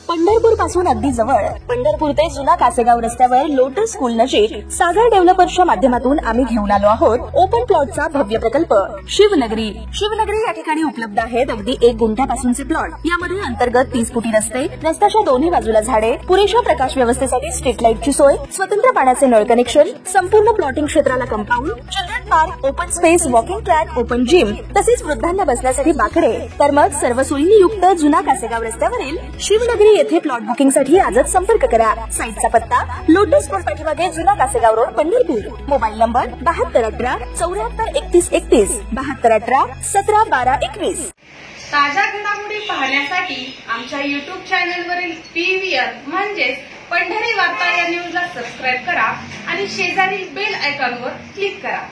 पंढरपूर पासून अगदी जवळ पंढरपूर ते जुना कासेगाव रस्त्यावर लोटस स्कूल नजीक सागर डेव्हलपर्सच्या माध्यमातून आम्ही घेऊन आलो आहोत ओपन प्लॉटचा भव्य प्रकल्प शिवनगरी। शिवनगरी या ठिकाणी उपलब्ध आहेत अगदी 1 गुंठ्यापासूनचे प्लॉट। यामध्ये अंतर्गत 30 फुटी रस्ते, रस्त्याच्या दोन्ही बाजूला झाडे, पुरेशा प्रकाश व्यवस्थेसाठी स्ट्रीट लाईटची सोय, स्वतंत्र पाण्याचे नळ कनेक्शन, संपूर्ण प्लॉटिंग क्षेत्राला compound, children park, open space, walking track, open gym, तसेच वृद्धांना बसण्यासाठी बाकडे। तर मग सर्व सोयींनी युक्त जुना कासेगाव रस्त्यावरील शिवनगरी येथे प्लॉट बुकिंग साठी आजच संपर्क करा। साईटचा पत्ता लोटस स्कूल पाठीमागे जुना Kasegaon road Pandharpur. Mobile number 7218 74 31 31 7218 17 12 21। ताज्या घडामोडी पाहण्यासाठी आमच्या YouTube चॅनलवरील PVR म्हणजेच पंढरी वार्ता या न्यूजला सबस्क्राईब करा आणि शेजारील बेल आयकॉनवर क्लिक करा।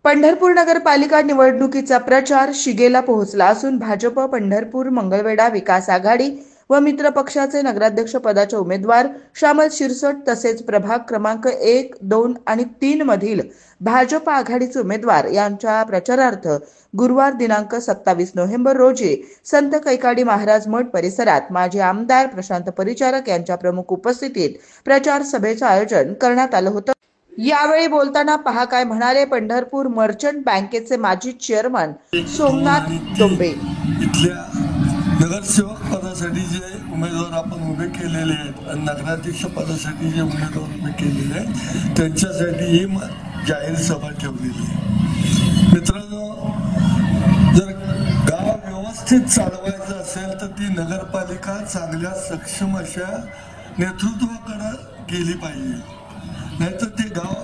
पंढरपूर नगरपालिका निवडणुकीचा प्रचार शिगेला पोहोचला असून भाजप पंढरपूर मंगळवेढा विकास आघाडी व मित्र पक्षाचे नगराध्यक्ष पदाचे उमेदवार श्यामल शिरसट तसेच प्रभाग क्रमांक 1, 2 आणि 3 मधील भाजप आघाडीचे उमेदवार यांच्या प्रचारार्थ गुरुवार दिनांक 27 नोव्हेंबर रोजी संत कैकाडी महाराज मठ परिसरात माजी आमदार प्रशांत परिचारक यांच्या प्रमुख उपस्थितीत प्रचार सभेचे आयोजन करण्यात आले होते। यावेळी बोलताना पहा काय म्हणाले पंढरपूर मर्चंट बँकेचे माजी चेअरमन सोमनाथ डोंबे। इथल्या नगरसेवक पदासाठी जे उमेदवार आपण उभे केलेले आहेत आणि नगराध्यक्ष पदासाठी जे उमेदवार उभे केलेले आहेत त्यांच्यासाठी ही जाहीर सभा ठेवलेली आहे। मित्रांनो, जर गाव व्यवस्थित चालवायचं असेल तर ती नगरपालिका चांगल्या सक्षम अशा नेतृत्वाकडे गेली पाहिजे, नाहीतर ते गाव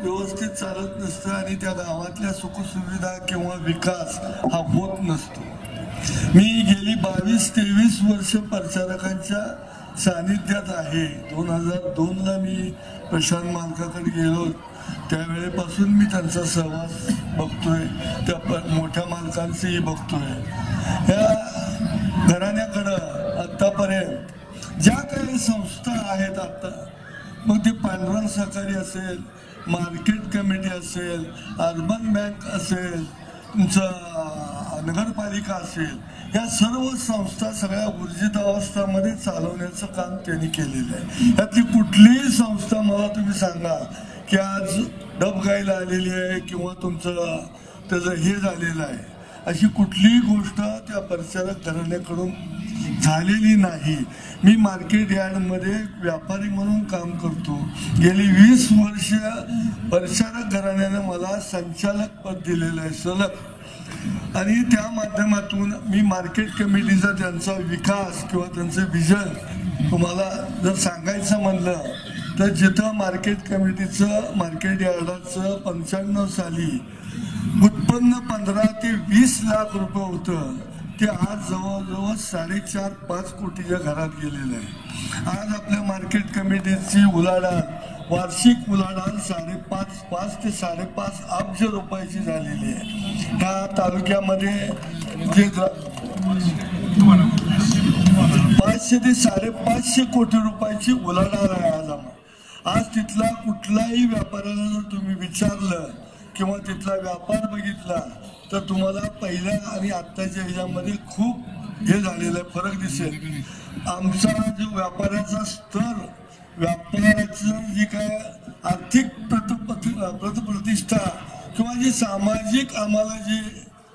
व्यवस्थित चालत नसतं आणि त्या गावातल्या सुखसुविधा किंवा विकास हा होत नसतो। मी गेली 22-23 वर्ष प्रचारकांच्या सानिध्यात आहे। 2002ला मी प्रशांत मालकाकडे गेलो, त्यावेळेपासून मी त्यांचा सहवास बघतोय, त्या मोठ्या मालकांचंही बघतोय। ह्या घराण्याकडं आतापर्यंत ज्या काही संस्था आहेत, आता मग ते पांडुरंग सहकारी असेल, मार्केट कमिटी असेल, अर्बन बँक असेल, तुमचं नगरपालिका असेल, या सर्व संस्था सगळ्या ऊर्जित अवस्थामध्ये चालवण्याचं काम त्यांनी केलेलं आहे। यातली कुठलीही संस्था मला तुम्ही सांगा की आज डबगाईला आलेली आहे किंवा तुमचं त्याचं हे झालेलं आहे, अशी कुठलीही गोष्ट त्या प्रचारक घराण्याकडून झालेली नाही। मी मार्केट यार्डमध्ये व्यापारी म्हणून काम करतो। गेली 20 वर्ष प्रचारक घराण्याने मला संचालक पद दिलेलं आहे सलग, आणि त्या माध्यमातून मी मार्केट कमिटीचा त्यांचा विकास किंवा त्यांचं विजन तुम्हाला जर सांगायचं म्हणलं तर जिथं मार्केट कमिटीचं मार्केट यार्डाचं 95 साली उत्पन्न 15 ते 20 लाख रुपये होतं, ते आज जवळजवळ 4.5-5 कोटीच्या घरात गेलेलं आहे। आज आपल्या मार्केट कमिटीची उलाढाल, वार्षिक उलाढाल 5.5 ते 5.5 अब्ज रुपयाची झालेली आहे। ह्या तालुक्यामध्ये जे 500 ते 550 कोटी रुपयाची उलाढाल आहे। आज तिथला कुठलाही व्यापाऱ्याला जर तुम्ही विचारलं किंवा तिथला व्यापार बघितला तर तुम्हाला पहिल्या आणि आत्ताच्या ह्याच्यामध्ये खूप हे झालेलं आहे, फरक दिसेल। आमचा जो व्यापाराचा स्तर, व्यापाराचं जी काय आर्थिक प्रतिष्ठा किंवा जी सामाजिक आम्हाला जी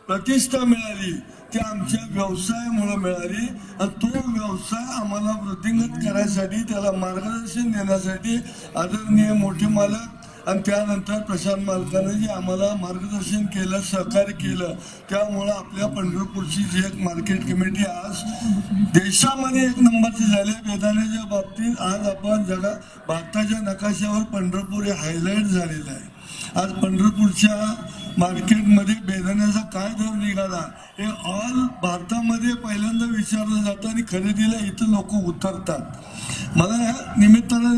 प्रतिष्ठा मिळाली ती आमच्या व्यवसायामुळे मिळाली, आणि तो व्यवसाय आम्हाला वृद्धिंगत करायसाठी, त्याला मार्गदर्शन देण्यासाठी आदरणीय मोठे मालक आणि त्यानंतर प्रशांत मालकाने जे आम्हाला मार्गदर्शन केलं, सहकार्य केलं, त्यामुळं आपल्या पंढरपूरची जी एक मार्केट कमिटी आज देशामध्ये 1 नंबरची झाली। बेदाण्याच्या बाबतीत आज आपण भारताच्या नकाशावर पंढरपूर हे हायलाईट झालेलं आहे। आज पंढरपूरच्या मार्केटमध्ये बेदाण्याचा काय दर निघाला हे ऑल भारतामध्ये पहिल्यांदा विचारलं जातं आणि खरेदीला इथं लोक उतरतात। मला या निमित्तानं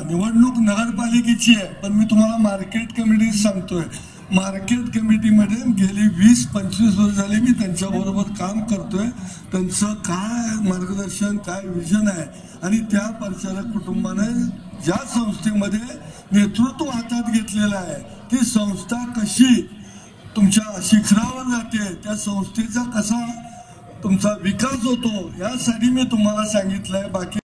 निवडणूक नगरपालिकेची आहे, पण मी तुम्हाला मार्केट कमिटी सांगतोय। मार्केट कमिटीमध्ये गेली 20-25 वर्ष झाली मी त्यांच्याबरोबर काम करतोय। त्यांचं काय मार्गदर्शन, काय विजन आहे, आणि त्या प्रचारक कुटुंबाने ज्या संस्थेमध्ये नेतृत्व हातात घेतलेलं आहे ती संस्था कशी तुमच्या शिखरावर जाते, त्या संस्थेचा कसा तुमचा विकास होतो यासाठी मी तुम्हाला सांगितलंय. बाकी